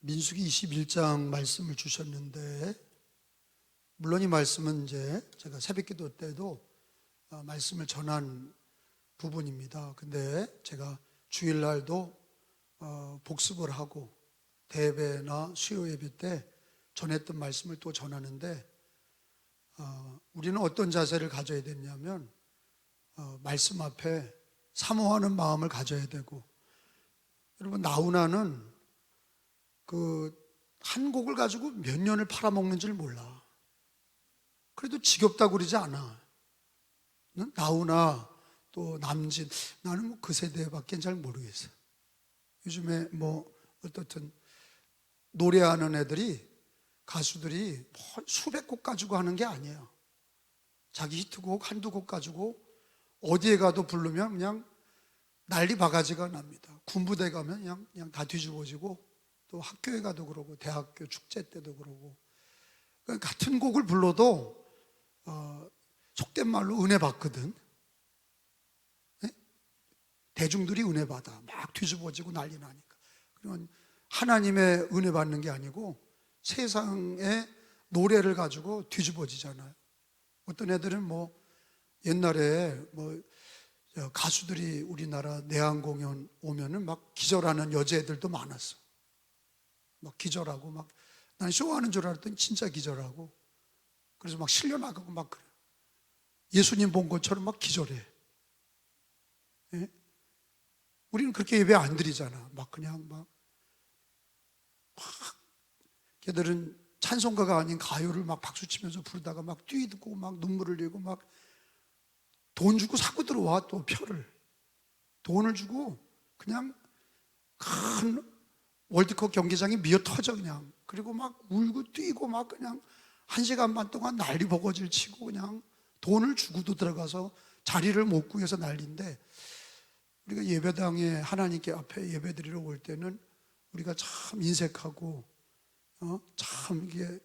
민수기 21장 말씀을 주셨는데, 물론 이 말씀은 이제 제가 새벽기도 때도 말씀을 전한 부분입니다. 근데 제가 주일날도 복습을 하고 대예배나 수요 예배 때 전했던 말씀을 또 전하는데, 우리는 어떤 자세를 가져야 되냐면 말씀 앞에 사모하는 마음을 가져야 되고, 여러분 나훈아는 한 곡을 가지고 몇 년을 팔아먹는 줄 몰라. 그래도 지겹다고 그러지 않아. 나훈아 또 남진, 나는 그 세대밖에 잘 모르겠어. 요즘에 어떻든 노래하는 애들이, 가수들이 수백 곡 가지고 하는 게 아니에요. 자기 히트곡 한두 곡 가지고 어디에 가도 부르면 그냥 난리 바가지가 납니다. 군부대 가면 그냥 다 뒤집어지고, 또 학교에 가도 그러고 대학교 축제 때도 그러고, 같은 곡을 불러도 속된 말로 은혜 받거든. 네? 대중들이 은혜 받아 막 뒤집어지고 난리 나니까. 그러면 하나님의 은혜 받는 게 아니고 세상의 노래를 가지고 뒤집어지잖아요. 어떤 애들은 옛날에 가수들이 우리나라 내한 공연 오면은 막 기절하는 여자애들도 많았어. 막 기절하고, 난 쇼하는 줄 알았더니 진짜 기절하고, 그래서 막 실려나가고 막 그래. 예수님 본 것처럼 막 기절해. 예? 우리는 그렇게 예배 안 드리잖아. 걔들은 찬송가가 아닌 가요를 막 박수 치면서 부르다가 막 뛰고 막 눈물을 흘리고 막 돈 주고 사고 들어와. 또 표를 돈을 주고 그냥 큰 월드컵 경기장이 미어 터져 그냥. 그리고 막 울고 뛰고 막 그냥 1시간 반 동안 난리 버거지를 치고 그냥 돈을 주고도 들어가서 자리를 못 구해서 난리인데, 우리가 예배당에 하나님께 앞에 예배드리러 올 때는 우리가 참 인색하고 참 이게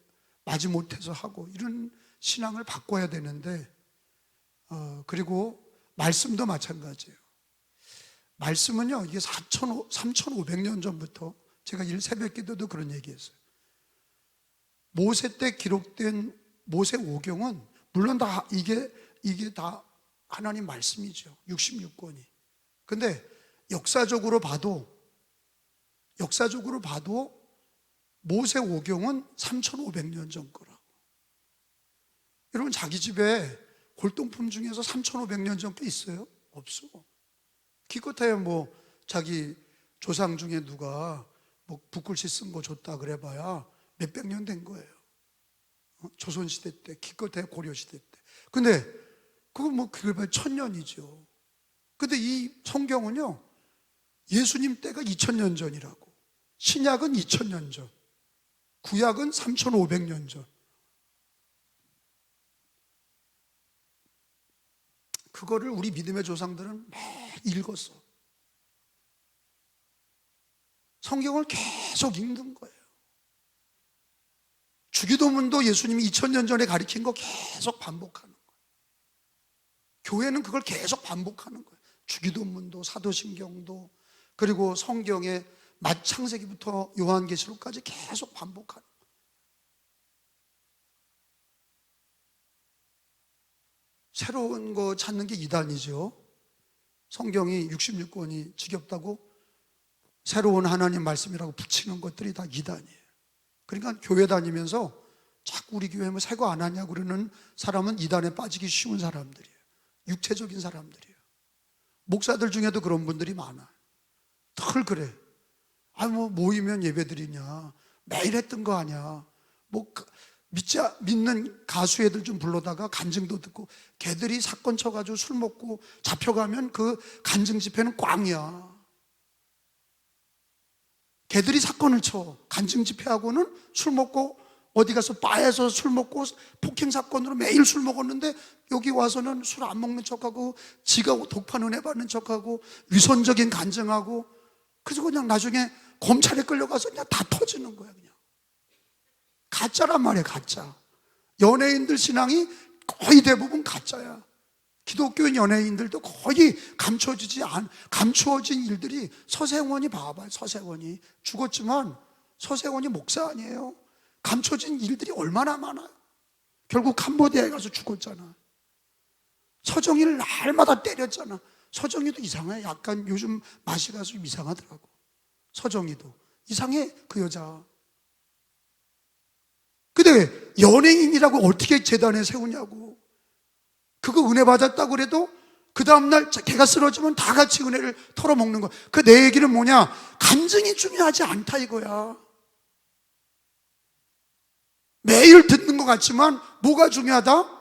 마지못해서 하고 이런 신앙을 바꿔야 되는데, 그리고 말씀도 마찬가지예요. 말씀은요, 이게 3,500년 전부터, 제가 새벽 기도도 그런 얘기했어요. 모세 때 기록된 모세 오경은 물론 다 이게 다 하나님 말씀이죠. 66권이. 근데 역사적으로 봐도 모세 오경은 3,500년 전 거라고. 여러분, 자기 집에 골동품 중에서 3,500년 전 게 있어요? 없어. 기껏해야 자기 조상 중에 누가 붓글씨 쓴 거 줬다 그래봐야 몇백 년 된 거예요. 조선시대 때, 기껏해야 고려시대 때. 근데 그걸 봐야 1000년이죠. 근데 이 성경은요, 예수님 때가 2000년 전이라고. 신약은 2000년 전, 구약은 3500년 전. 그거를 우리 믿음의 조상들은 매일 읽었어. 성경을 계속 읽는 거예요. 주기도문도 예수님이 2000년 전에 가르친 거 계속 반복하는 거예요. 교회는 그걸 계속 반복하는 거예요. 주기도문도, 사도신경도, 그리고 성경의 창세기부터 요한계시록까지 계속 반복하는 거예요. 새로운 거 찾는 게 이단이죠. 성경이 66권이 지겹다고 새로운 하나님 말씀이라고 붙이는 것들이 다 이단이에요. 그러니까 교회 다니면서 자꾸 우리 교회 새거 안 하냐고 그러는 사람은 이단에 빠지기 쉬운 사람들이에요. 육체적인 사람들이에요. 목사들 중에도 그런 분들이 많아. 늘 그래. 모이면 예배드리냐, 매일 했던 거 아니야. 믿는 가수 애들 좀 불러다가 간증도 듣고, 걔들이 사건 쳐가지고 술 먹고 잡혀가면 그 간증 집회는 꽝이야. 걔들이 사건을 쳐. 간증 집회하고는 술 먹고 어디 가서 바에서 술 먹고 폭행 사건으로 매일 술 먹었는데, 여기 와서는 술 안 먹는 척하고 지가 독판 은혜 받는 척하고 위선적인 간증하고, 그래서 그냥 나중에 검찰에 끌려가서 그냥 다 터지는 거야. 그냥 가짜란 말이야, 가짜. 연예인들 신앙이 거의 대부분 가짜야. 기독교인 연예인들도 거의 감추어진 일들이, 서세원이 봐봐요. 서세원이 죽었지만 서세원이 목사 아니에요. 감춰진 일들이 얼마나 많아요. 결국 캄보디아에 가서 죽었잖아. 서정이를 날마다 때렸잖아. 서정이도 이상해. 약간 요즘 맛이 가서 좀 이상하더라고. 서정이도 이상해, 그 여자. 근데 연예인이라고 어떻게 재단에 세우냐고. 그거 은혜 받았다고 그래도 그 다음날 걔가 쓰러지면 다 같이 은혜를 털어먹는 거야. 그 내 얘기는 뭐냐, 간증이 중요하지 않다 이거야. 매일 듣는 것 같지만 뭐가 중요하다?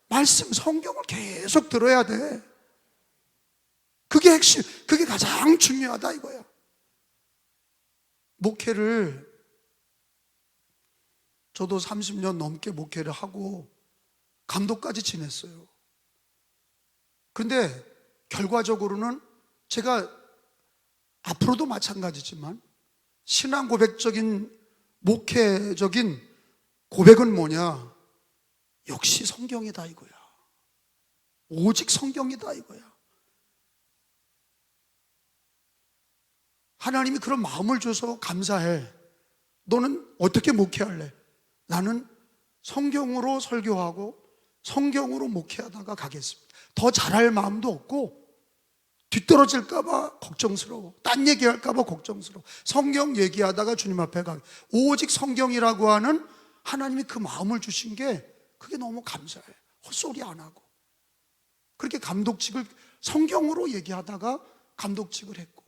말씀, 성경을 계속 들어야 돼. 그게 핵심, 그게 가장 중요하다 이거야. 목회를, 저도 30년 넘게 목회를 하고 감독까지 지냈어요. 그런데 결과적으로는 제가 앞으로도 마찬가지지만 신앙 고백적인, 목회적인 고백은 뭐냐? 역시 성경이다 이거야. 오직 성경이다 이거야. 하나님이 그런 마음을 줘서 감사해. 너는 어떻게 목회할래? 나는 성경으로 설교하고 성경으로 목회하다가 가겠습니다. 더 잘할 마음도 없고 뒤떨어질까봐 걱정스러워. 딴 얘기할까봐 걱정스러워. 성경 얘기하다가 주님 앞에 가. 오직 성경이라고 하는 하나님이 그 마음을 주신 게 그게 너무 감사해. 헛소리 안 하고. 그렇게 감독직을 성경으로 얘기하다가 감독직을 했고,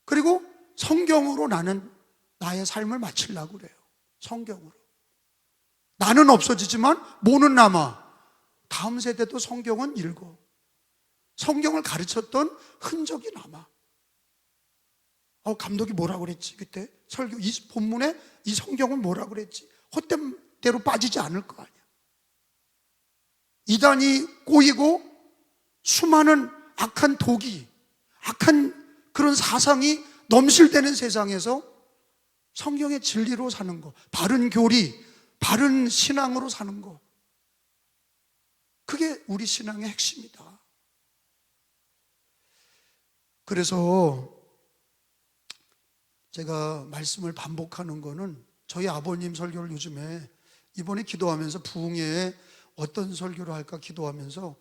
그리고 성경으로 나는 나의 삶을 마치려고 그래요. 성경으로. 나는 없어지지만 뭐는 남아. 다음 세대도 성경은 읽어. 성경을 가르쳤던 흔적이 남아. 감독이 뭐라고 그랬지 그때? 설교, 이 본문에 이 성경은 뭐라고 그랬지? 헛된 대로 빠지지 않을 거 아니야. 이단이 꼬이고 수많은 악한 독이, 악한 그런 사상이 넘실대는 세상에서 성경의 진리로 사는 거, 바른 교리, 바른 신앙으로 사는 거, 그게 우리 신앙의 핵심이다. 그래서 제가 말씀을 반복하는 거는, 저희 아버님 설교를 요즘에 이번에 기도하면서 부흥회에 어떤 설교를 할까 기도하면서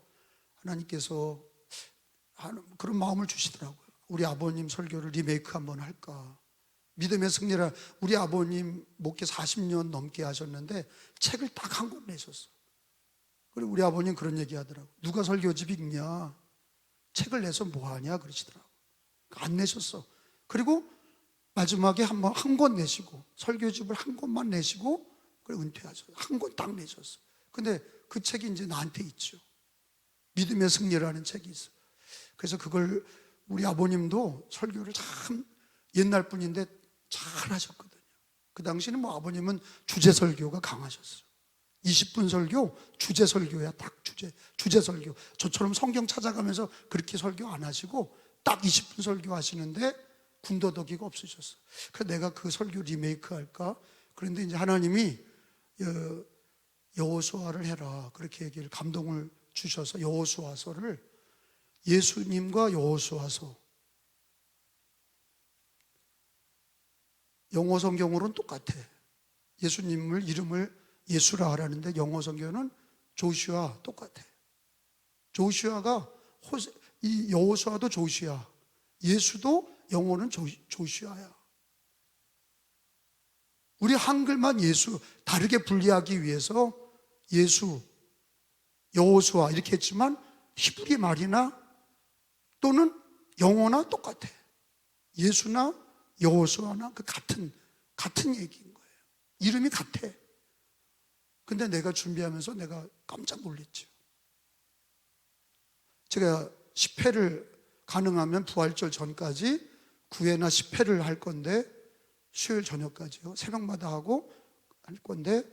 하나님께서 그런 마음을 주시더라고요. 우리 아버님 설교를 리메이크 한번 할까. 믿음의 승리라. 우리 아버님 목회 40년 넘게 하셨는데 책을 딱 한 권 내셨어. 그리고 우리 아버님 그런 얘기 하더라고. 누가 설교집 읽냐, 책을 내서 뭐하냐 그러시더라고. 안 내셨어. 그리고 마지막에 한 권 내시고, 설교집을 한 권만 내시고 그리고 은퇴하셨어. 한 권 딱 내셨어. 근데 그 책이 이제 나한테 있죠. 믿음의 승리라는 책이 있어. 그래서 그걸, 우리 아버님도 설교를 참 옛날 분인데 잘 하셨거든요. 그 당시는 뭐 아버님은 주제 설교가 강하셨어요. 20분 설교, 주제 설교야. 딱 주제 설교. 저처럼 성경 찾아가면서 그렇게 설교 안 하시고 딱 20분 설교 하시는데 군더더기가 없으셨어. 그래서 내가 그 설교 리메이크 할까? 그런데 이제 하나님이 여호수아를 해라, 그렇게 얘기를, 감동을 주셔서 여호수아서를, 예수님과 여호수아서, 영어 성경으로는 똑같아. 예수님을 이름을 예수라 하라는데 영어 성경은 조슈아, 똑같아. 조슈아가 이 여호수아도 조슈아, 예수도 영어는 조슈아야. 우리 한글만 예수 다르게 분리하기 위해서 예수, 여호수아 이렇게 했지만 히브리 말이나 또는 영어나 똑같아. 예수나 여호수아나 그 같은 얘기인 거예요. 이름이 같아. 근데 내가 준비하면서 내가 깜짝 놀랐죠. 제가 10회를 가능하면 부활절 전까지 9회나 10회를 할 건데, 수요일 저녁까지요. 새벽마다 하고 할 건데,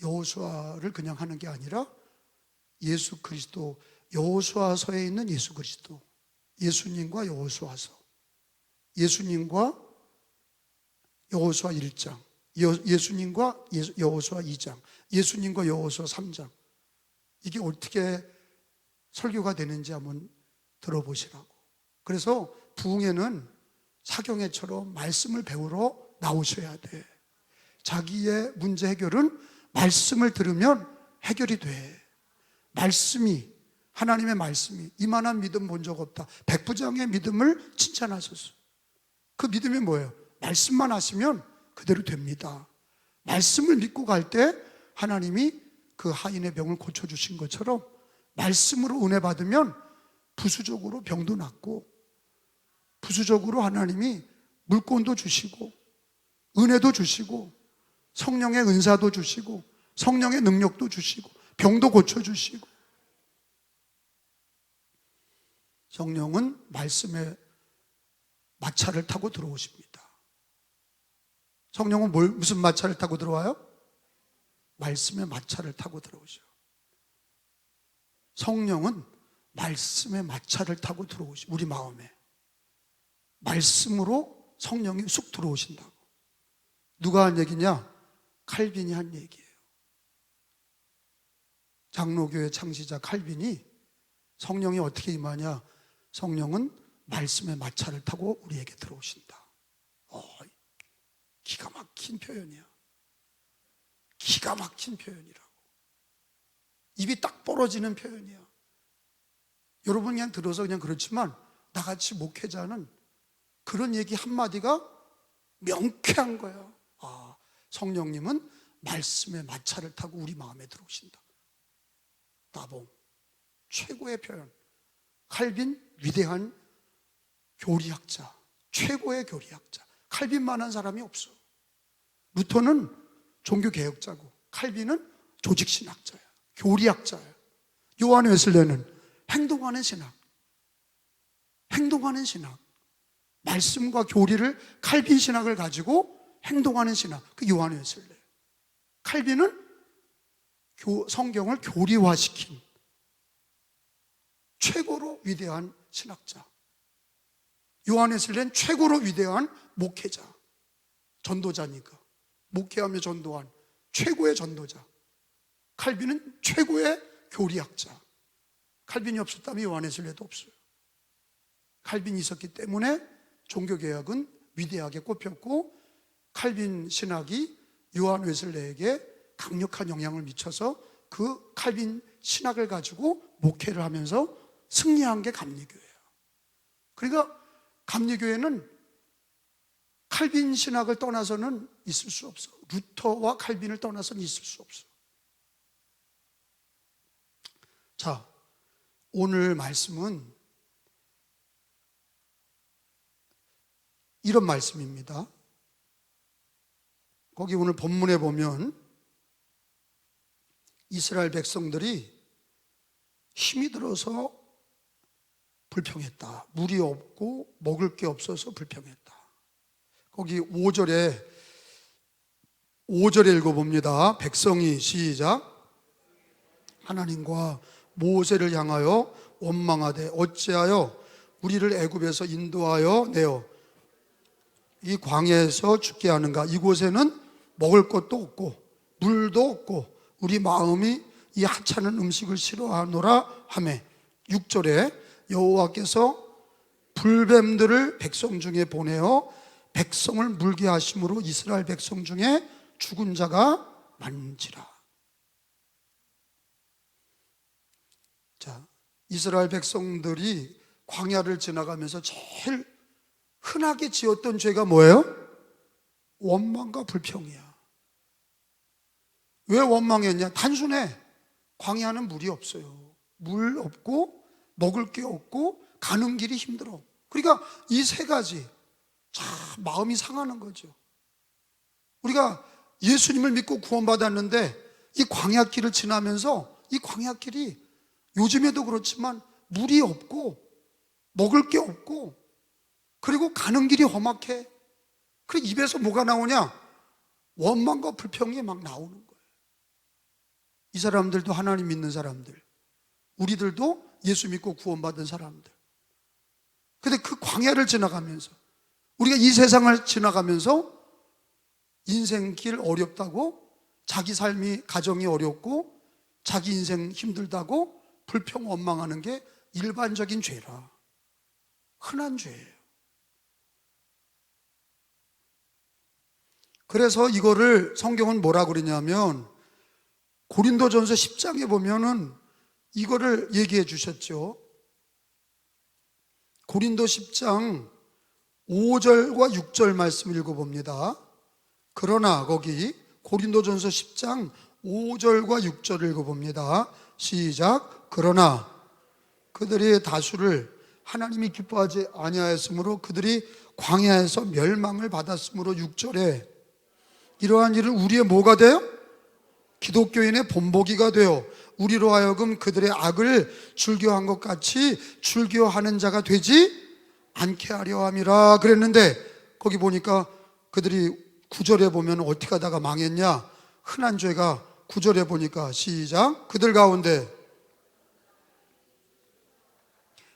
여호수아를 그냥 하는 게 아니라 예수 그리스도, 여호수아서에 있는 예수 그리스도, 예수님과 여호수아서, 예수님과 여호수아 1장, 예수님과 여호수아 2장, 예수님과 여호수아 3장. 이게 어떻게 설교가 되는지 한번 들어보시라고. 그래서 부흥회는 사경회처럼 말씀을 배우러 나오셔야 돼. 자기의 문제 해결은 말씀을 들으면 해결이 돼. 말씀이, 하나님의 말씀이, 이만한 믿음 본 적 없다. 백부장의 믿음을 칭찬하셨어. 그 믿음이 뭐예요? 말씀만 하시면 그대로 됩니다. 말씀을 믿고 갈 때 하나님이 그 하인의 병을 고쳐주신 것처럼 말씀으로 은혜 받으면 부수적으로 병도 낫고, 부수적으로 하나님이 물권도 주시고 은혜도 주시고 성령의 은사도 주시고 성령의 능력도 주시고 병도 고쳐주시고. 성령은 말씀의 마차를 타고 들어오십니다. 성령은 무슨 마차를 타고 들어와요? 말씀의 마차를 타고 들어오죠. 성령은 말씀의 마차를 타고 들어오죠. 우리 마음에 말씀으로 성령이 쑥 들어오신다고. 누가 한 얘기냐? 칼빈이 한 얘기예요. 장로교회 창시자 칼빈이 성령이 어떻게 임하냐? 성령은 말씀의 마차를 타고 우리에게 들어오신다. 기가 막힌 표현이야. 기가 막힌 표현이라고. 입이 딱 벌어지는 표현이야. 여러분 그냥 들어서 그냥 그렇지만 나같이 목회자는 그런 얘기 한마디가 명쾌한 거야. 성령님은 말씀의 마차를 타고 우리 마음에 들어오신다. 나봉, 최고의 표현. 칼빈, 위대한 교리학자, 최고의 교리학자. 칼빈만한 사람이 없어. 루터는 종교개혁자고 칼빈은 조직신학자야, 교리학자야. 요한 웨슬레는 행동하는 신학, 행동하는 신학. 말씀과 교리를, 칼빈 신학을 가지고 행동하는 신학, 그 요한 웨슬레. 칼빈은 성경을 교리화시킨 최고로 위대한 신학자. 요한 웨슬레는 최고로 위대한 목회자, 전도자니까. 목회하며 전도한 최고의 전도자. 칼빈은 최고의 교리학자. 칼빈이 없었다면 요한 웨슬레도 없어요. 칼빈이 있었기 때문에 종교개혁은 위대하게 꼽혔고, 칼빈 신학이 요한 웨슬레에게 강력한 영향을 미쳐서 그 칼빈 신학을 가지고 목회를 하면서 승리한 게 감리교회예요. 그러니까 감리교회는 칼빈 신학을 떠나서는 있을 수 없어. 루터와 칼빈을 떠나서는 있을 수 없어. 자, 오늘 말씀은 이런 말씀입니다. 거기 오늘 본문에 보면 이스라엘 백성들이 힘이 들어서 불평했다. 물이 없고 먹을 게 없어서 불평했다. 거기 5절에 읽어봅니다. 백성이 시작. 하나님과 모세를 향하여 원망하되 어찌하여 우리를 애굽에서 인도하여 내어 이 광야에서 죽게 하는가? 이곳에는 먹을 것도 없고 물도 없고 우리 마음이 이 하찮은 음식을 싫어하노라 하매. 6절에 여호와께서 불뱀들을 백성 중에 보내어 백성을 물게 하심으로 이스라엘 백성 중에 죽은 자가 많은지라. 자, 이스라엘 백성들이 광야를 지나가면서 제일 흔하게 지었던 죄가 뭐예요? 원망과 불평이야. 왜 원망했냐? 단순해. 광야는 물이 없어요. 물 없고 먹을 게 없고 가는 길이 힘들어. 그러니까 이 세 가지 참 마음이 상하는 거죠. 우리가 예수님을 믿고 구원받았는데 이 광야길을 지나면서 이 광야길이 요즘에도 그렇지만 물이 없고 먹을 게 없고 그리고 가는 길이 험악해. 그리고 입에서 뭐가 나오냐? 원망과 불평이 막 나오는 거예요. 이 사람들도 하나님 믿는 사람들, 우리들도 예수 믿고 구원받은 사람들. 근데 그 광야를 지나가면서, 우리가 이 세상을 지나가면서 인생길 어렵다고, 자기 삶이, 가정이 어렵고 자기 인생 힘들다고 불평 원망하는 게 일반적인 죄라. 흔한 죄예요. 그래서 이거를 성경은 뭐라 그러냐면 고린도전서 10장에 보면은 이거를 얘기해 주셨죠. 고린도 10장 5절과 6절 말씀 읽어봅니다. 그러나 거기 고린도전서 10장 5절과 6절을 읽어봅니다. 시작. 그러나 그들의 다수를 하나님이 기뻐하지 아니하였으므로 그들이 광야에서 멸망을 받았으므로 6절에 이러한 일은 우리의 뭐가 돼요? 기독교인의 본보기가 되어 우리로 하여금 그들의 악을 줄교한 것 같이 줄교하는 자가 되지 않게 하려 함이라 그랬는데, 거기 보니까 그들이 9절에 보면 어떻게 하다가 망했냐? 흔한 죄가 9절에 보니까 시작. 그들 가운데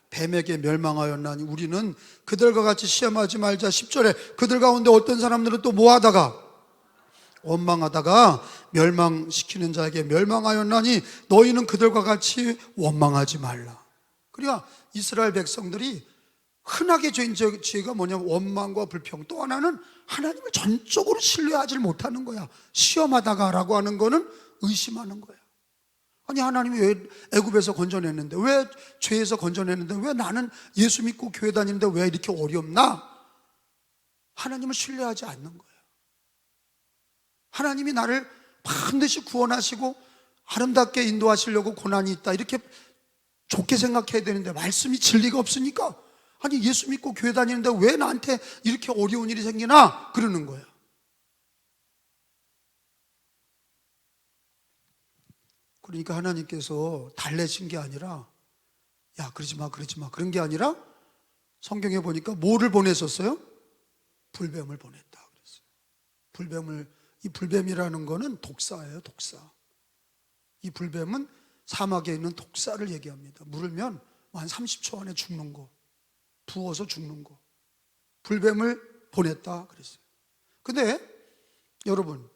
뱀에게 멸망하였나니 우리는 그들과 같이 시험하지 말자. 10절에 그들 가운데 어떤 사람들은 또 뭐 하다가 원망하다가 멸망시키는 자에게 멸망하였나니 너희는 그들과 같이 원망하지 말라. 그러니까 이스라엘 백성들이 흔하게 죄인 죄가 뭐냐면 원망과 불평, 또 하나는 하나님을 전적으로 신뢰하지 못하는 거야. 시험하다가 라고 하는 거는 의심하는 거야. 아니 하나님이 왜 애굽에서 건져냈는데, 왜 죄에서 건져냈는데 왜 나는 예수 믿고 교회 다니는데 왜 이렇게 어렵나? 하나님을 신뢰하지 않는 거예요. 하나님이 나를 반드시 구원하시고 아름답게 인도하시려고 고난이 있다 이렇게 좋게 생각해야 되는데 말씀이 진리가 없으니까 아니 예수 믿고 교회 다니는데 왜 나한테 이렇게 어려운 일이 생기나? 그러는 거예요. 그러니까 하나님께서 달래신 게 아니라 야 그러지 마 그런 게 아니라 성경에 보니까 뭐를 보냈었어요? 불뱀을 보냈다 그랬어요. 이 불뱀이라는 거는 독사예요. 독사. 이 불뱀은 사막에 있는 독사를 얘기합니다. 물으면 한 30초 안에 죽는 거, 부어서 죽는 거. 불뱀을 보냈다 그랬어요. 근데 여러분,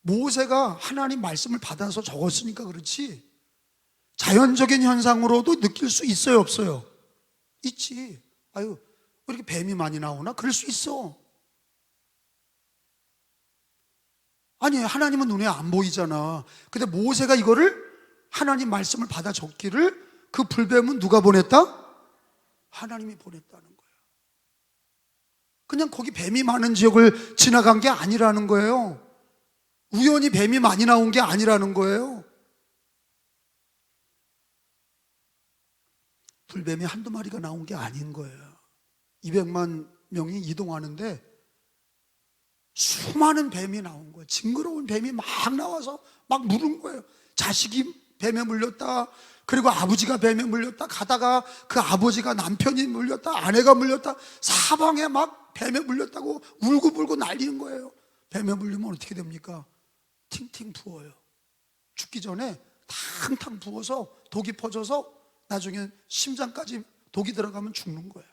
모세가 하나님 말씀을 받아서 적었으니까 그렇지 자연적인 현상으로도 느낄 수 있어요, 없어요? 있지. 아유, 왜 이렇게 뱀이 많이 나오나? 그럴 수 있어. 아니 하나님은 눈에 안 보이잖아. 근데 모세가 이거를 하나님 말씀을 받아 적기를 그 불뱀은 누가 보냈다? 하나님이 보냈다는 거예요. 그냥 거기 뱀이 많은 지역을 지나간 게 아니라는 거예요. 우연히 뱀이 많이 나온 게 아니라는 거예요. 불뱀이 한두 마리가 나온 게 아닌 거예요. 200만 명이 이동하는데 수많은 뱀이 나온 거예요. 징그러운 뱀이 막 나와서 막 물은 거예요. 자식이 뱀에 물렸다, 그리고 아버지가 뱀에 물렸다, 가다가 그 아버지가 남편이 물렸다, 아내가 물렸다, 사방에 막 뱀에 물렸다고 울고불고 난리는 거예요. 뱀에 물리면 어떻게 됩니까? 팅팅 부어요. 죽기 전에 탕탕 부어서 독이 퍼져서 나중에 심장까지 독이 들어가면 죽는 거예요.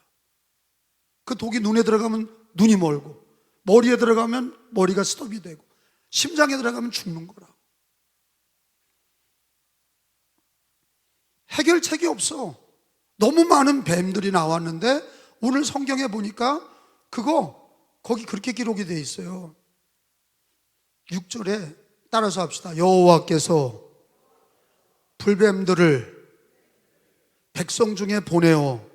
그 독이 눈에 들어가면 눈이 멀고, 머리에 들어가면 머리가 스톱이 되고, 심장에 들어가면 죽는 거라고. 해결책이 없어. 너무 많은 뱀들이 나왔는데 오늘 성경에 보니까 거기 그렇게 기록이 돼 있어요. 6절에 따라서 합시다. 여호와께서 불뱀들을 백성 중에 보내어.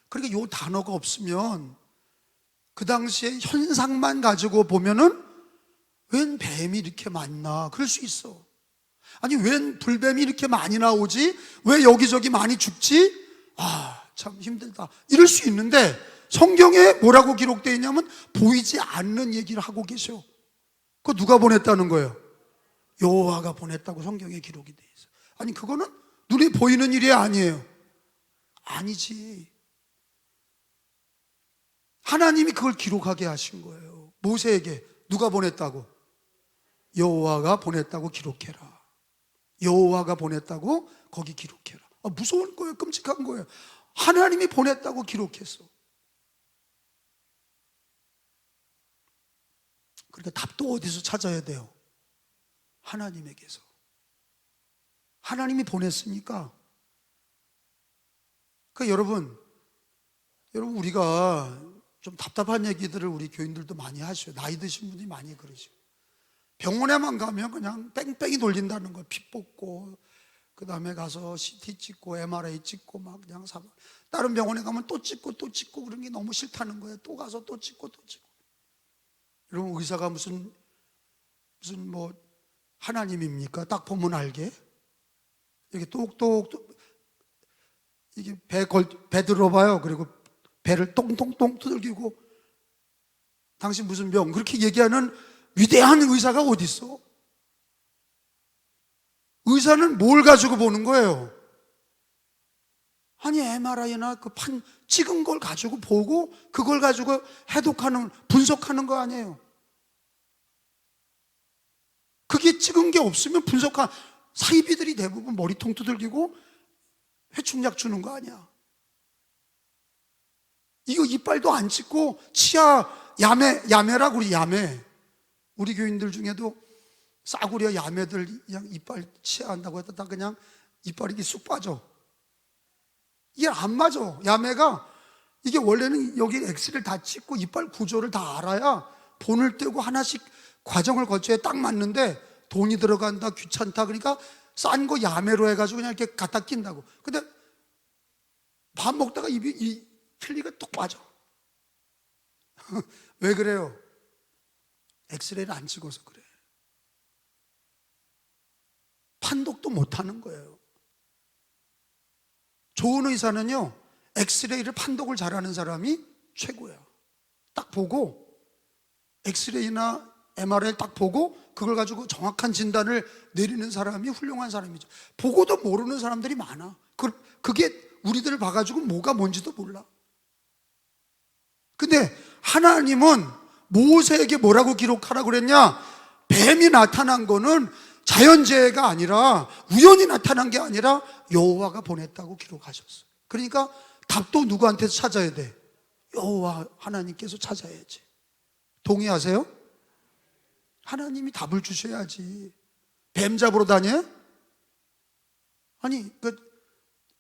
그러니까 이 단어가 없으면 그 당시에 현상만 가지고 보면은 웬 뱀이 이렇게 많나 그럴 수 있어. 아니 웬 불뱀이 이렇게 많이 나오지? 왜 여기저기 많이 죽지? 아 참 힘들다 이럴 수 있는데 성경에 뭐라고 기록되어 있냐면 보이지 않는 얘기를 하고 계셔. 그거 누가 보냈다는 거예요? 여호와가 보냈다고 성경에 기록이 돼 있어요. 아니 그거는 눈에 보이는 일이 아니에요. 아니지. 하나님이 그걸 기록하게 하신 거예요. 모세에게 누가 보냈다고? 여호와가 보냈다고 기록해라. 여호와가 보냈다고 거기 기록해라. 무서운 거예요. 끔찍한 거예요. 하나님이 보냈다고 기록했어. 그러니까 답도 어디서 찾아야 돼요? 하나님에게서. 하나님이 보냈으니까. 그러니까 여러분 우리가 좀 답답한 얘기들을 우리 교인들도 많이 하셔요. 나이 드신 분이 많이 그러죠. 병원에만 가면 그냥 뺑뺑이 돌린다는 거예요. 피 뽑고, 그 다음에 가서 CT 찍고 MRI 찍고 막 그냥 사고, 다른 병원에 가면 또 찍고 또 찍고 그런 게 너무 싫다는 거예요. 또 가서 또 찍고 또 찍고. 여러분, 의사가 무슨 뭐 하나님입니까? 딱 보면 알게. 이렇게 똑똑 이게 배 들어봐요. 그리고 배를 똥똥똥 두들기고, 당신 무슨 병? 그렇게 얘기하는 위대한 의사가 어디 있어? 의사는 뭘 가지고 보는 거예요? 아니, MRI나 그 찍은 걸 가지고 보고 그걸 가지고 해독하는, 분석하는 거 아니에요. 그게 찍은 게 없으면 분석한, 사이비들이 대부분 머리통 두들기고 회충약 주는 거 아니야. 이거 이빨도 안 찍고 치아 야매라고 우리 야매. 우리 교인들 중에도 싸구려 야매들 그냥 이빨 치아한다고 했다 그냥 이빨이 이렇게 쑥 빠져. 이게 안 맞아. 야매가 이게 원래는 여기 엑스레이를 다 찍고 이빨 구조를 다 알아야 본을 떼고 하나씩 과정을 거쳐야 딱 맞는데, 돈이 들어간다, 귀찮다, 그러니까 싼 거 야매로 해가지고 그냥 이렇게 갖다 낀다고. 근데 밥 먹다가 이 필리가 뚝 빠져. 왜 그래요? 엑스레이를 안 찍어서 그래. 판독도 못 하는 거예요. 좋은 의사는요, 엑스레이를 판독을 잘하는 사람이 최고야. 딱 보고, 엑스레이나 MRI를 딱 보고 그걸 가지고 정확한 진단을 내리는 사람이 훌륭한 사람이죠. 보고도 모르는 사람들이 많아. 그게 우리들을 봐가지고 뭐가 뭔지도 몰라. 근데 하나님은 모세에게 뭐라고 기록하라고 그랬냐? 뱀이 나타난 거는 자연재해가 아니라, 우연히 나타난 게 아니라 여호와가 보냈다고 기록하셨어요. 그러니까 답도 누구한테서 찾아야 돼? 여호와 하나님께서 찾아야지. 동의하세요? 하나님이 답을 주셔야지. 뱀 잡으러 다녀? 아니, 그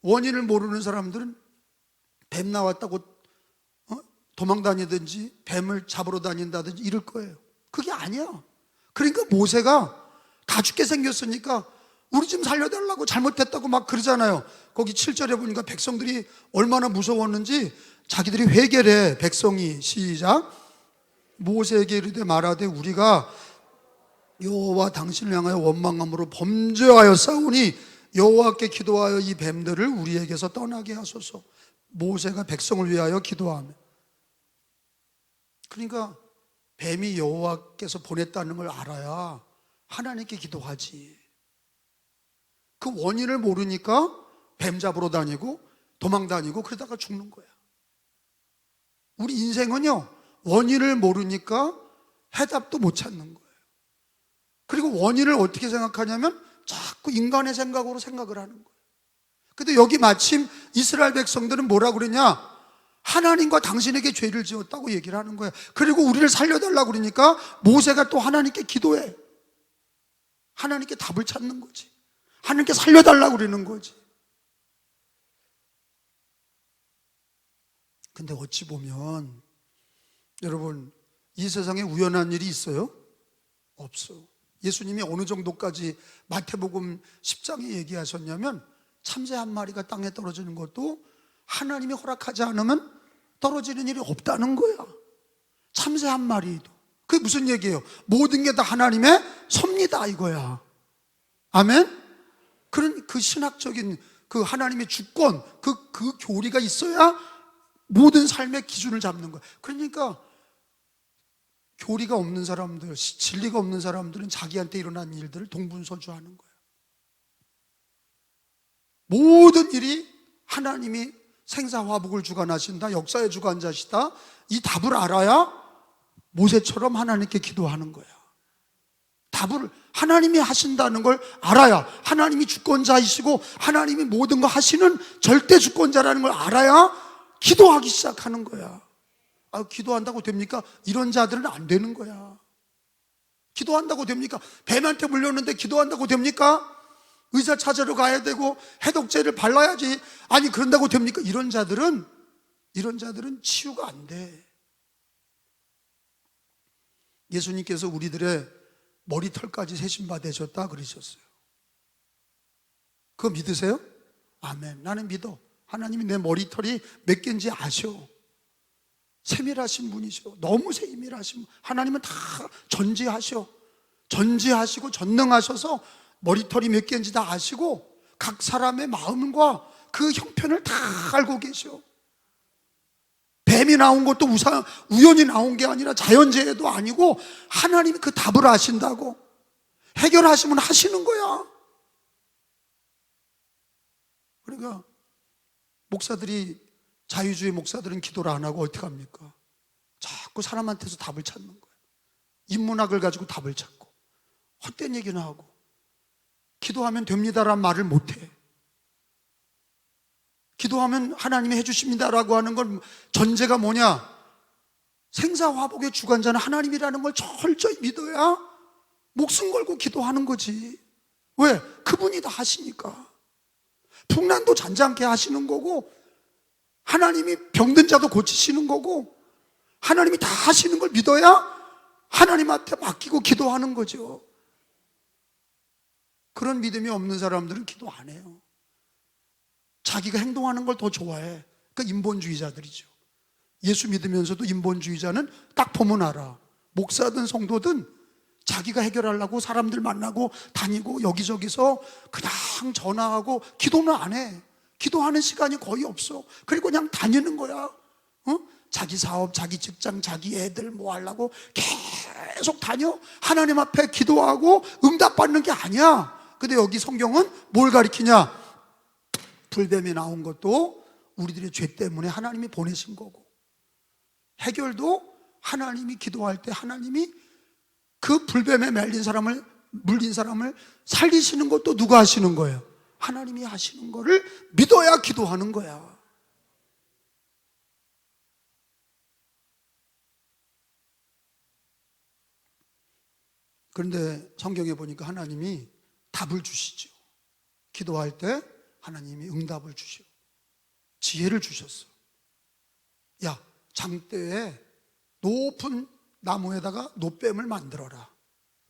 원인을 모르는 사람들은 뱀 나왔다고 도망 다니든지 뱀을 잡으러 다닌다든지 이럴 거예요. 그게 아니야. 그러니까 모세가 다 죽게 생겼으니까 우리 좀 살려달라고, 잘못했다고 막 그러잖아요. 거기 7절에 보니까 백성들이 얼마나 무서웠는지 자기들이 회개를 해. 백성이, 시작. 모세에게 이르되 말하되 우리가 여호와 당신을 향하여 원망함으로 범죄하여 싸우니 여호와께 기도하여 이 뱀들을 우리에게서 떠나게 하소서. 모세가 백성을 위하여 기도하며, 그러니까 뱀이 여호와께서 보냈다는 걸 알아야 하나님께 기도하지. 그 원인을 모르니까 뱀 잡으러 다니고 도망 다니고 그러다가 죽는 거야. 우리 인생은요, 원인을 모르니까 해답도 못 찾는 거예요. 그리고 원인을 어떻게 생각하냐면 자꾸 인간의 생각으로 생각을 하는 거예요. 근데 여기 마침 이스라엘 백성들은 뭐라고 그러냐? 하나님과 당신에게 죄를 지었다고 얘기를 하는 거예요. 그리고 우리를 살려달라고 그러니까 모세가 또 하나님께 기도해. 하나님께 답을 찾는 거지. 하나님께 살려달라고 그러는 거지. 근데 어찌 보면 여러분, 이 세상에 우연한 일이 있어요? 없어. 예수님이 어느 정도까지 마태복음 10장에 얘기하셨냐면, 참새 한 마리가 땅에 떨어지는 것도 하나님이 허락하지 않으면 떨어지는 일이 없다는 거야. 참새 한 마리도. 그게 무슨 얘기예요? 모든 게 다 하나님의 섭니다 이거야. 아멘? 그런 그 신학적인 그 하나님의 주권, 그 교리가 있어야 모든 삶의 기준을 잡는 거야. 그러니까 교리가 없는 사람들, 진리가 없는 사람들은 자기한테 일어난 일들을 동분서주하는 거야. 모든 일이 하나님이 생사화복을 주관하신다, 역사의 주관자시다, 이 답을 알아야 모세처럼 하나님께 기도하는 거야. 답을 하나님이 하신다는 걸 알아야, 하나님이 주권자이시고 하나님이 모든 거 하시는 절대 주권자라는 걸 알아야 기도하기 시작하는 거야. 기도한다고 됩니까? 이런 자들은 안 되는 거야. 기도한다고 됩니까? 뱀한테 물렸는데 기도한다고 됩니까? 의사 찾으러 가야 되고 해독제를 발라야지. 아니, 그런다고 됩니까? 이런 자들은 치유가 안 돼. 예수님께서 우리들의 머리털까지 세신 바 되셨다 그러셨어요. 그거 믿으세요? 아멘. 나는 믿어. 하나님이 내 머리털이 몇 개인지 아셔. 세밀하신 분이셔. 너무 세밀하신 분. 하나님은 다 전지하셔. 전지하시고 전능하셔서 머리털이 몇 개인지 다 아시고 각 사람의 마음과 그 형편을 다 알고 계셔. 뱀이 나온 것도 우연히 나온 게 아니라 자연재해도 아니고 하나님이 그 답을 아신다고. 해결하시면 하시는 거야. 그러니까 목사들이, 자유주의 목사들은 기도를 안 하고 어떻게 합니까? 자꾸 사람한테서 답을 찾는 거예요. 인문학을 가지고 답을 찾고 헛된 얘기나 하고 기도하면 됩니다라는 말을 못해. 기도하면 하나님이 해주십니다라고 하는 건 전제가 뭐냐? 생사화복의 주관자는 하나님이라는 걸 철저히 믿어야 목숨 걸고 기도하는 거지. 왜? 그분이 다 하시니까. 풍랑도 잔잔케 하시는 거고 하나님이 병든 자도 고치시는 거고 하나님이 다 하시는 걸 믿어야 하나님한테 맡기고 기도하는 거죠. 그런 믿음이 없는 사람들은 기도 안 해요. 자기가 행동하는 걸 더 좋아해. 그러니까 인본주의자들이죠. 예수 믿으면서도 인본주의자는 딱 보면 알아. 목사든 성도든 자기가 해결하려고 사람들 만나고 다니고 여기저기서 그냥 전화하고 기도는 안 해. 기도하는 시간이 거의 없어. 그리고 그냥 다니는 거야. 자기 사업, 자기 직장, 자기 애들 뭐 하려고 계속 다녀. 하나님 앞에 기도하고 응답받는 게 아니야. 근데 여기 성경은 뭘 가리키냐? 불뱀이 나온 것도 우리들의 죄 때문에 하나님이 보내신 거고, 해결도 하나님이 기도할 때 하나님이 그 불뱀에 물린 사람을 살리시는 것도 누가 하시는 거예요? 하나님이 하시는 거를 믿어야 기도하는 거야. 그런데 성경에 보니까 하나님이 답을 주시죠. 기도할 때 하나님이 응답을 주시고 지혜를 주셨어. 야, 장대에 높은 나무에다가 놋뱀을 만들어라.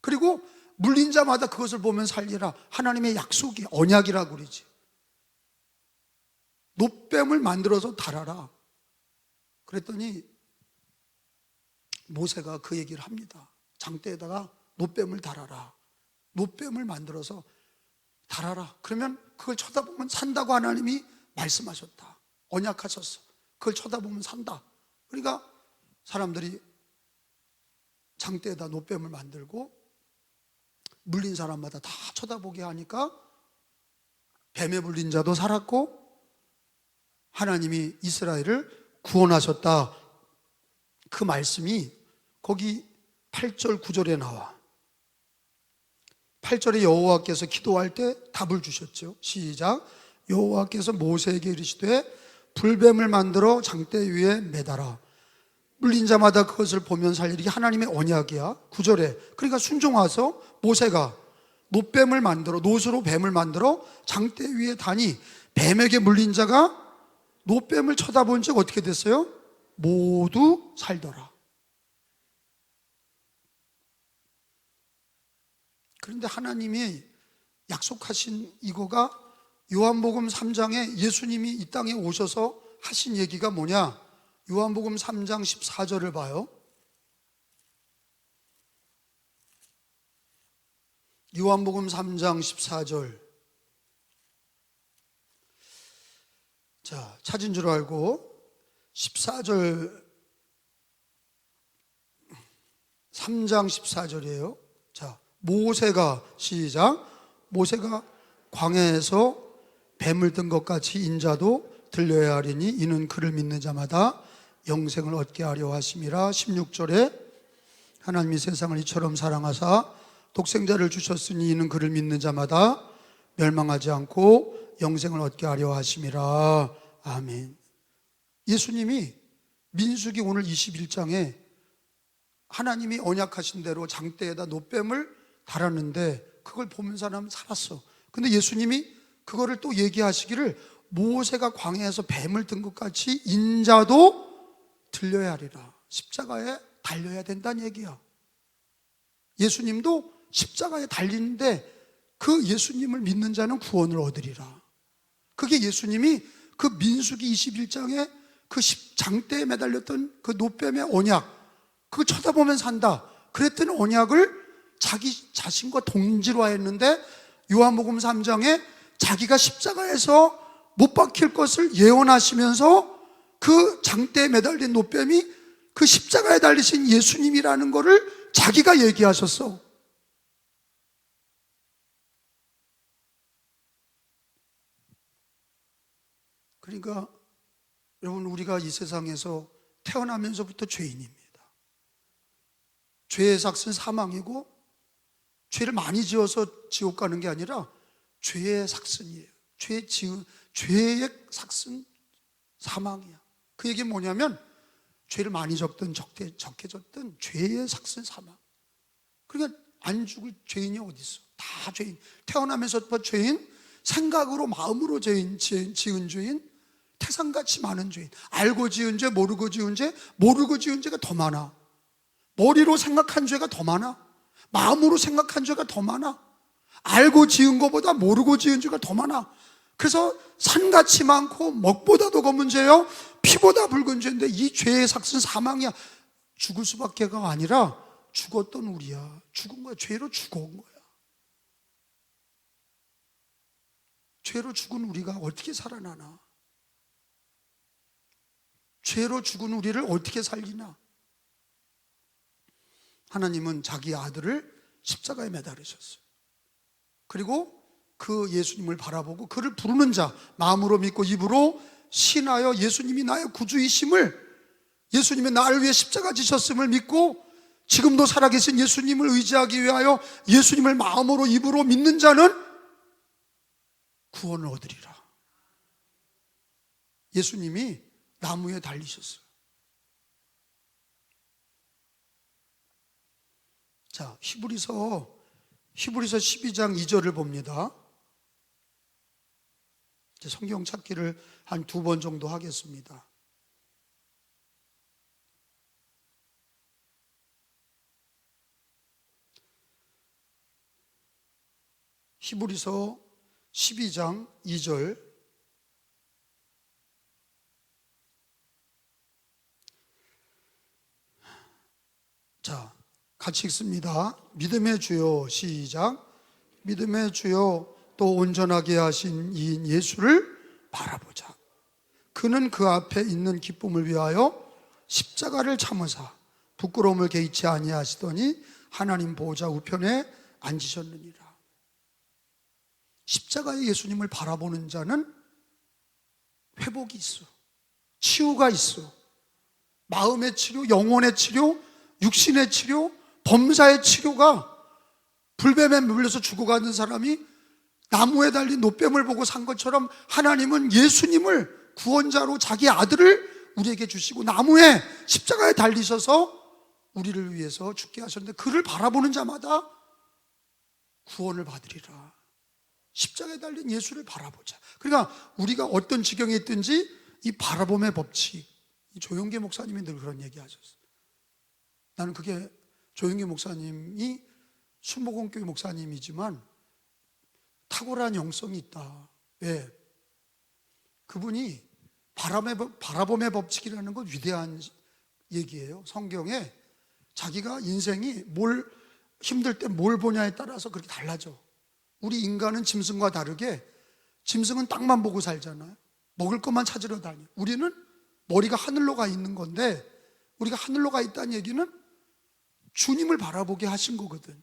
그리고 물린 자마다 그것을 보면 살리라. 하나님의 약속이, 언약이라고 그러지. 놋뱀을 만들어서 달아라. 그랬더니 모세가 그 얘기를 합니다. 장대에다가 놋뱀을 달아라. 놋뱀을 만들어서 달아라. 그러면 그걸 쳐다보면 산다고 하나님이 말씀하셨다. 언약하셨어. 그걸 쳐다보면 산다. 그러니까 사람들이 장대에다 놋뱀을 만들고 물린 사람마다 다 쳐다보게 하니까 뱀에 물린 자도 살았고 하나님이 이스라엘을 구원하셨다. 그 말씀이 거기 8절 9절에 나와. 8절에 여호와께서 기도할 때 답을 주셨죠. 시작. 여호와께서 모세에게 이르시되 불뱀을 만들어 장대 위에 매달아 물린 자마다 그것을 보면 살리리. 하나님의 언약이야. 9절에. 그러니까 순종하서 모세가 놋뱀을 만들어, 놋으로 뱀을 만들어 장대 위에 다니 뱀에게 물린 자가 놋뱀을 쳐다본 적 어떻게 됐어요? 모두 살더라. 그런데 하나님이 약속하신 이거가 요한복음 3장에 예수님이 이 땅에 오셔서 하신 얘기가 뭐냐? 요한복음 3장 14절을 봐요. 요한복음 3장 14절. 자, 찾은 줄 알고 14절 3장 14절이에요. 자, 모세가 시작. 모세가 광야에서 뱀을 든 것 같이 인자도 들려야 하리니 이는 그를 믿는 자마다 영생을 얻게 하려 하심이라. 16절에 하나님이 세상을 이처럼 사랑하사 독생자를 주셨으니 이는 그를 믿는 자마다 멸망하지 않고 영생을 얻게 하려 하심이라. 아멘. 예수님이 민수기 오늘 21장에 하나님이 언약하신 대로 장대에다 놋뱀을 달았는데 그걸 보면 사람은 살았어. 근데 예수님이 그거를 또 얘기하시기를 모세가 광야에서 뱀을 든 것 같이 인자도 들려야 하리라. 십자가에 달려야 된다는 얘기야. 예수님도 십자가에 달리는데 그 예수님을 믿는 자는 구원을 얻으리라. 그게 예수님이 그 민수기 21장에 그 장대에 매달렸던 그 노뱀의 언약, 그거 쳐다보면 산다 그랬던 언약을 자기 자신과 동질화했는데, 요한복음 3장에 자기가 십자가에서 못 박힐 것을 예언하시면서 그 장대에 매달린 노뱀이 그 십자가에 달리신 예수님이라는 것을 자기가 얘기하셨어. 그러니까 여러분, 우리가 이 세상에서 태어나면서부터 죄인입니다. 죄의 삭은 사망이고, 죄를 많이 지어서 지옥 가는 게 아니라 죄의 삭은이에요. 죄의 삭은 사망이야. 그 얘기는 뭐냐면, 죄를 많이 적든 적게 졌든 죄의 삭은 사망. 그러니까 안 죽을 죄인이 어디 있어? 다 죄인. 태어나면서부터 죄인, 생각으로 마음으로 지은 죄인, 태산같이 많은 죄인. 알고 지은 죄, 모르고 지은 죄, 모르고 지은 죄가 더 많아. 머리로 생각한 죄가 더 많아. 마음으로 생각한 죄가 더 많아. 알고 지은 것보다 모르고 지은 죄가 더 많아. 그래서 산같이 많고 먹보다도 검은 죄요, 피보다 붉은 죄인데, 이 죄의 삭은 사망이야. 죽을 수밖에가 아니라 죽었던 우리야. 죽은 거야. 죄로 죽어온 거야. 죄로 죽은 우리가 어떻게 살아나나? 죄로 죽은 우리를 어떻게 살리나? 하나님은 자기 아들을 십자가에 매달으셨어요. 그리고 그 예수님을 바라보고 그를 부르는 자, 마음으로 믿고 입으로 신하여 예수님이 나의 구주이심을, 예수님이 나를 위해 십자가 지셨음을 믿고 지금도 살아계신 예수님을 의지하기 위하여 예수님을 마음으로 입으로 믿는 자는 구원을 얻으리라. 예수님이 나무에 달리셨어요. 자, 히브리서 12장 2절을 봅니다. 이제 성경 찾기를 한 2번 정도 하겠습니다. 히브리서 12장 2절. 자, 같이 읽습니다. 믿음의 주요, 시작. 믿음의 주요, 또 온전하게 하신 이인 예수를 바라보자. 그는 그 앞에 있는 기쁨을 위하여 십자가를 참으사 부끄러움을 개의치 아니하시더니 하나님 보좌 우편에 앉으셨느니라. 십자가의 예수님을 바라보는 자는 회복이 있어. 치유가 있어. 마음의 치료, 영혼의 치료, 육신의 치료, 범사의 치료가, 불뱀에 물려서 죽어가는 사람이 나무에 달린 노뱀을 보고 산 것처럼 하나님은 예수님을 구원자로 자기 아들을 우리에게 주시고 나무에 십자가에 달리셔서 우리를 위해서 죽게 하셨는데, 그를 바라보는 자마다 구원을 받으리라. 십자가에 달린 예수를 바라보자. 그러니까 우리가 어떤 지경에 있든지 이 바라봄의 법칙, 이 조용계 목사님이 늘 그런 얘기 하셨어요. 나는 그게, 조용계 목사님이 순복음교회 목사님이지만 탁월한 영성이 있다. 왜? 그분이 바라봄의 법칙이라는 건 위대한 얘기예요. 성경에 자기가 인생이 뭘 힘들 때 뭘 보냐에 따라서 그렇게 달라져. 우리 인간은 짐승과 다르게, 짐승은 땅만 보고 살잖아요. 먹을 것만 찾으러 다녀. 우리는 머리가 하늘로 가 있는 건데, 우리가 하늘로 가 있다는 얘기는 주님을 바라보게 하신 거거든.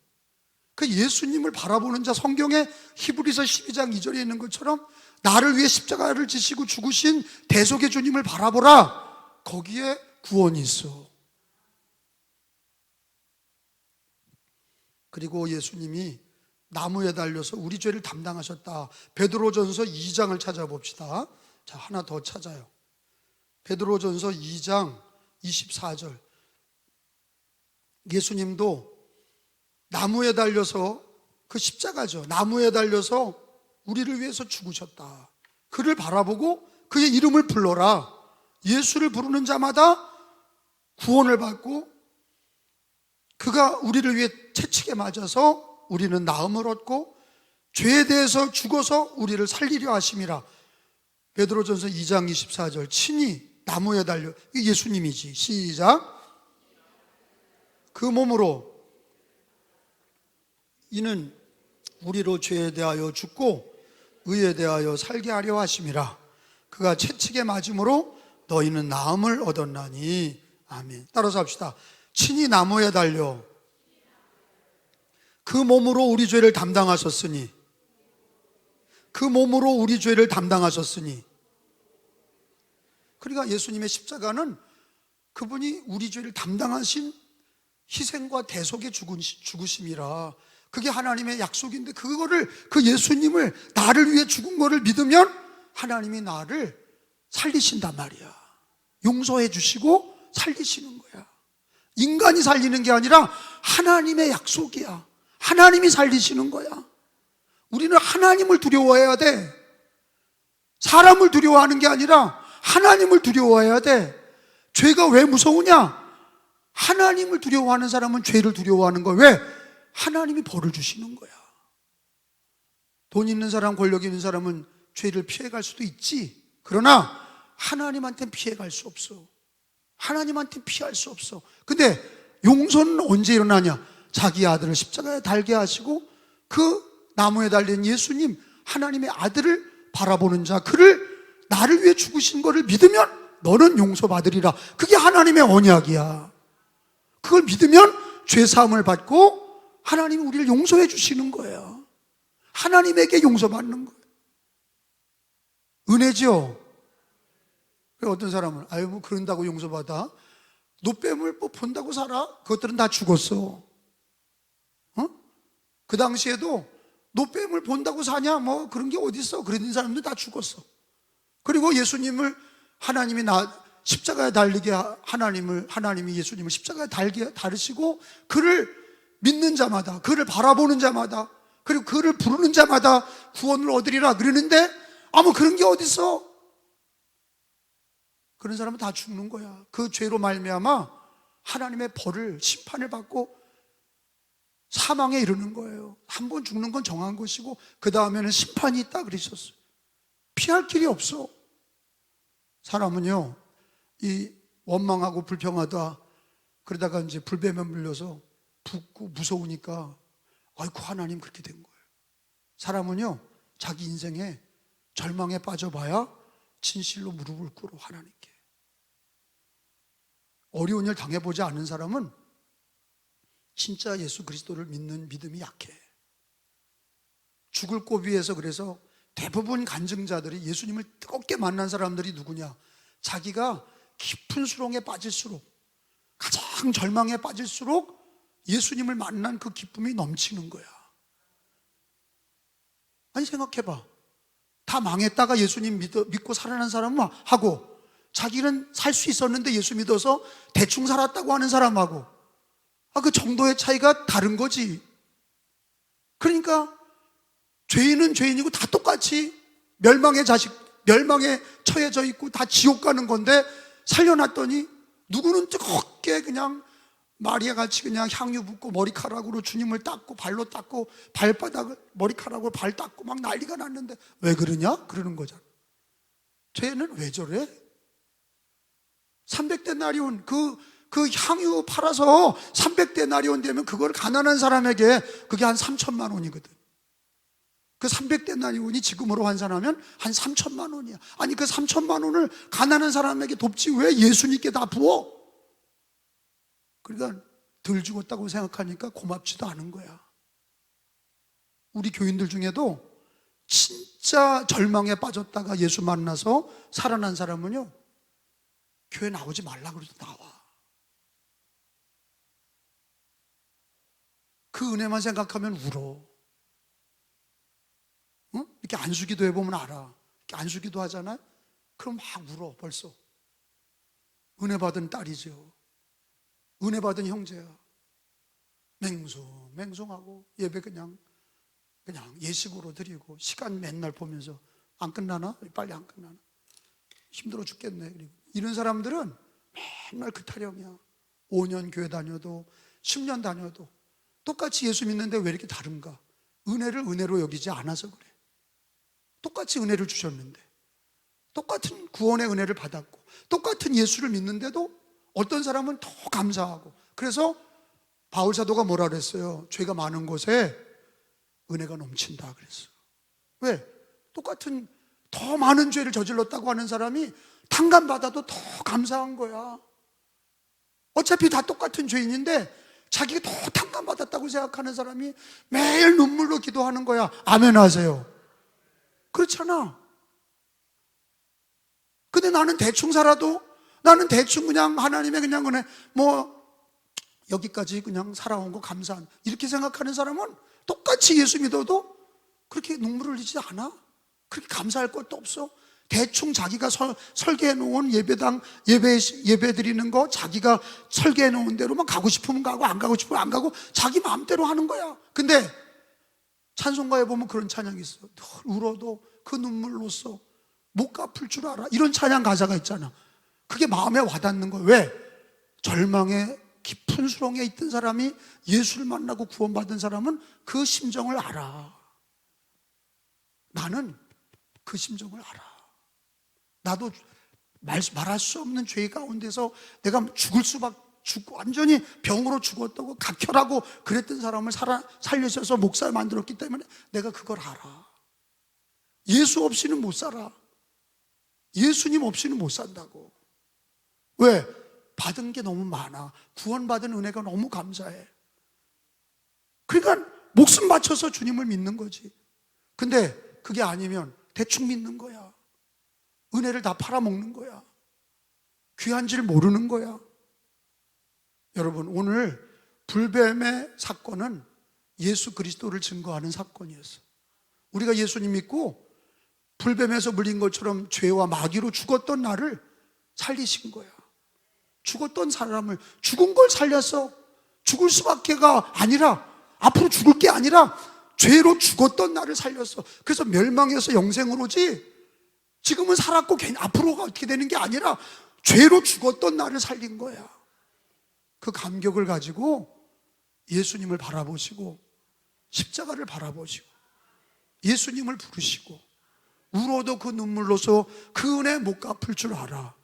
그 예수님을 바라보는 자, 성경에 히브리서 12장 2절에 있는 것처럼 나를 위해 십자가를 지시고 죽으신 대속의 주님을 바라보라. 거기에 구원이 있어. 그리고 예수님이 나무에 달려서 우리 죄를 담당하셨다. 베드로전서 2장을 찾아봅시다. 자, 하나 더 찾아요. 베드로전서 2장 24절. 예수님도 나무에 달려서, 그 십자가죠, 나무에 달려서 우리를 위해서 죽으셨다. 그를 바라보고 그의 이름을 불러라. 예수를 부르는 자마다 구원을 받고, 그가 그가 우리를 위해 채찍에 맞아서 우리는 나음을 얻고 죄에 대해서 죽어서 우리를 살리려 하심이라. 베드로전서 2장 24절. 친히 나무에 달려, 이게 예수님이지. 시작. 그 몸으로 이는 우리로 죄에 대하여 죽고 의에 대하여 살게 하려 하심이라. 그가 채찍에 맞음으로 너희는 나음을 얻었나니. 아멘. 따라서 합시다. 친히 나무에 달려 그 몸으로 우리 죄를 담당하셨으니, 그 몸으로 우리 죄를 담당하셨으니. 그러니까 예수님의 십자가는 그분이 우리 죄를 담당하신 희생과 대속의 죽으심이라. 그게 하나님의 약속인데, 그거를, 그 예수님을, 나를 위해 죽은 거를 믿으면 하나님이 나를 살리신단 말이야. 용서해 주시고 살리시는 거야. 인간이 살리는 게 아니라 하나님의 약속이야. 하나님이 살리시는 거야. 우리는 하나님을 두려워해야 돼. 사람을 두려워하는 게 아니라 하나님을 두려워해야 돼. 죄가 왜 무서우냐? 하나님을 두려워하는 사람은 죄를 두려워하는 거야. 왜? 하나님이 벌을 주시는 거야. 돈 있는 사람, 권력 있는 사람은 죄를 피해갈 수도 있지. 그러나 하나님한테는 피해갈 수 없어. 하나님한테는 피할 수 없어. 근데 용서는 언제 일어나냐? 자기 아들을 십자가에 달게 하시고 그 나무에 달린 예수님, 하나님의 아들을 바라보는 자, 그를 나를 위해 죽으신 것을 믿으면 너는 용서받으리라. 그게 하나님의 언약이야. 그걸 믿으면 죄사함을 받고 하나님이 우리를 용서해 주시는 거예요. 하나님에게 용서받는 거예요. 은혜죠. 어떤 사람은 아유 뭐 그런다고 용서받아? 노뱀을 뭐 본다고 살아? 그것들은 다 죽었어. 그 당시에도 노뱀을 본다고 사냐? 뭐 그런 게 어디 있어? 그런 사람들 다 죽었어. 그리고 예수님을 하나님이 십자가에 달리게 하나님이 예수님을 십자가에 달으시고 그를 믿는 자마다, 그를 바라보는 자마다, 그리고 그를 부르는 자마다 구원을 얻으리라 그러는데 아무 그런 게 어디 있어? 그런 사람은 다 죽는 거야. 그 죄로 말미암아 하나님의 벌을, 심판을 받고 사망에 이르는 거예요. 한 번 죽는 건 정한 것이고 그 다음에는 심판이 있다 그러셨어요. 피할 길이 없어. 사람은요, 이 원망하고 불평하다 그러다가 이제 불뱀에 물려서 붓고 무서우니까 아이고 하나님 그렇게 된 거예요. 사람은요, 자기 인생에 절망에 빠져봐야 진실로 무릎을 꿇어 하나님께. 어려운 일 당해보지 않은 사람은 진짜 예수 그리스도를 믿는 믿음이 약해. 죽을 고비에서 그래서 대부분 간증자들이 예수님을 뜨겁게 만난 사람들이 누구냐? 자기가 깊은 수렁에 빠질수록, 가장 절망에 빠질수록 예수님을 만난 그 기쁨이 넘치는 거야. 아니 생각해봐. 다 망했다가 예수님 믿고 살아난 사람은 하고, 자기는 살 수 있었는데 예수 믿어서 대충 살았다고 하는 사람하고 그 정도의 차이가 다른 거지. 그러니까 죄인은 죄인이고 다 똑같이 멸망에 처해져 있고 다 지옥 가는 건데 살려놨더니 누구는 뜨겁게 그냥 마리아 같이 그냥 향유 붓고 머리카락으로 주님을 닦고 발로 닦고 발바닥을 머리카락으로 발 닦고 막 난리가 났는데 왜 그러냐? 그러는 거잖아. 죄는 왜 저래? 300데나리온 그 향유 팔아서 300데나리온 되면 그걸 가난한 사람에게 그게 한 3천만 원이거든. 그 300데나리온이 지금으로 환산하면 한 3천만 원이야. 아니 그 3천만 원을 가난한 사람에게 돕지 왜 예수님께 다 부어? 그러니까 덜 죽었다고 생각하니까 고맙지도 않은 거야. 우리 교인들 중에도 진짜 절망에 빠졌다가 예수 만나서 살아난 사람은요, 교회 나오지 말라고 그래도 나와. 그 은혜만 생각하면 울어. 이렇게 안수기도 해보면 알아. 이렇게 안수기도 하잖아요. 그럼 막 울어 벌써. 은혜 받은 딸이죠. 은혜 받은 형제야. 맹송하고 예배 그냥 예식으로 드리고 시간 맨날 보면서 안 끝나나? 빨리 안 끝나나? 힘들어 죽겠네. 그리고 이런 사람들은 맨날 그 타령이야. 5년 교회 다녀도 10년 다녀도 똑같이 예수 믿는데 왜 이렇게 다른가? 은혜를 은혜로 여기지 않아서 그래. 똑같이 은혜를 주셨는데, 똑같은 구원의 은혜를 받았고, 똑같은 예수를 믿는데도 어떤 사람은 더 감사하고. 그래서 바울 사도가 뭐라 그랬어요? 죄가 많은 곳에 은혜가 넘친다 그랬어요. 왜? 똑같은 더 많은 죄를 저질렀다고 하는 사람이 탕감받아도 더 감사한 거야. 어차피 다 똑같은 죄인인데 자기가 더 탕감받았다고 생각하는 사람이 매일 눈물로 기도하는 거야. 아멘 하세요. 그렇잖아. 근데 나는 대충 살아도, 나는 대충 그냥 하나님의 그냥 은혜, 여기까지 그냥 살아온 거 감사한, 이렇게 생각하는 사람은 똑같이 예수 믿어도 그렇게 눈물을 흘리지 않아. 그렇게 감사할 것도 없어. 대충 자기가 설계해 놓은 예배당 예배 드리는 거 자기가 설계해 놓은 대로만 가고 싶으면 가고 안 가고 싶으면 안 가고 자기 마음대로 하는 거야. 근데 찬송가에 보면 그런 찬양이 있어. 늘 울어도 그 눈물로써 못 갚을 줄 알아. 이런 찬양 가사가 있잖아. 그게 마음에 와닿는 거야. 왜? 절망의 깊은 수렁에 있던 사람이 예수를 만나고 구원받은 사람은 그 심정을 알아. 나는 그 심정을 알아. 나도 말할 수 없는 죄 가운데서 내가 완전히 병으로 죽었다고 각혈하고 그랬던 사람을 살려셔서 목사를 만들었기 때문에 내가 그걸 알아. 예수 없이는 못 살아. 예수님 없이는 못 산다고. 왜? 받은 게 너무 많아. 구원받은 은혜가 너무 감사해. 그러니까 목숨 바쳐서 주님을 믿는 거지. 근데 그게 아니면 대충 믿는 거야. 은혜를 다 팔아먹는 거야. 귀한 줄 모르는 거야. 여러분, 오늘 불뱀의 사건은 예수 그리스도를 증거하는 사건이었어. 우리가 예수님 믿고 불뱀에서 물린 것처럼 죄와 마귀로 죽었던 나를 살리신 거야. 죽었던 사람을, 죽은 걸 살렸어. 죽을 수밖에가 아니라, 앞으로 죽을 게 아니라 죄로 죽었던 나를 살렸어. 그래서 멸망해서 영생으로지 지금은 살았고 앞으로가 어떻게 되는 게 아니라 죄로 죽었던 나를 살린 거야. 그 감격을 가지고 예수님을 바라보시고 십자가를 바라보시고 예수님을 부르시고 울어도 그 눈물로서 그 은혜 못 갚을 줄 알아.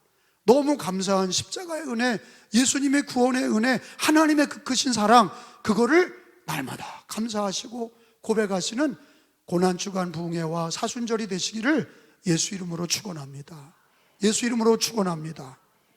너무 감사한 십자가의 은혜, 예수님의 구원의 은혜, 하나님의 그 크신 사랑, 그거를 날마다 감사하시고 고백하시는 고난주간 부흥회와 사순절이 되시기를 예수 이름으로 축원합니다. 예수 이름으로 축원합니다.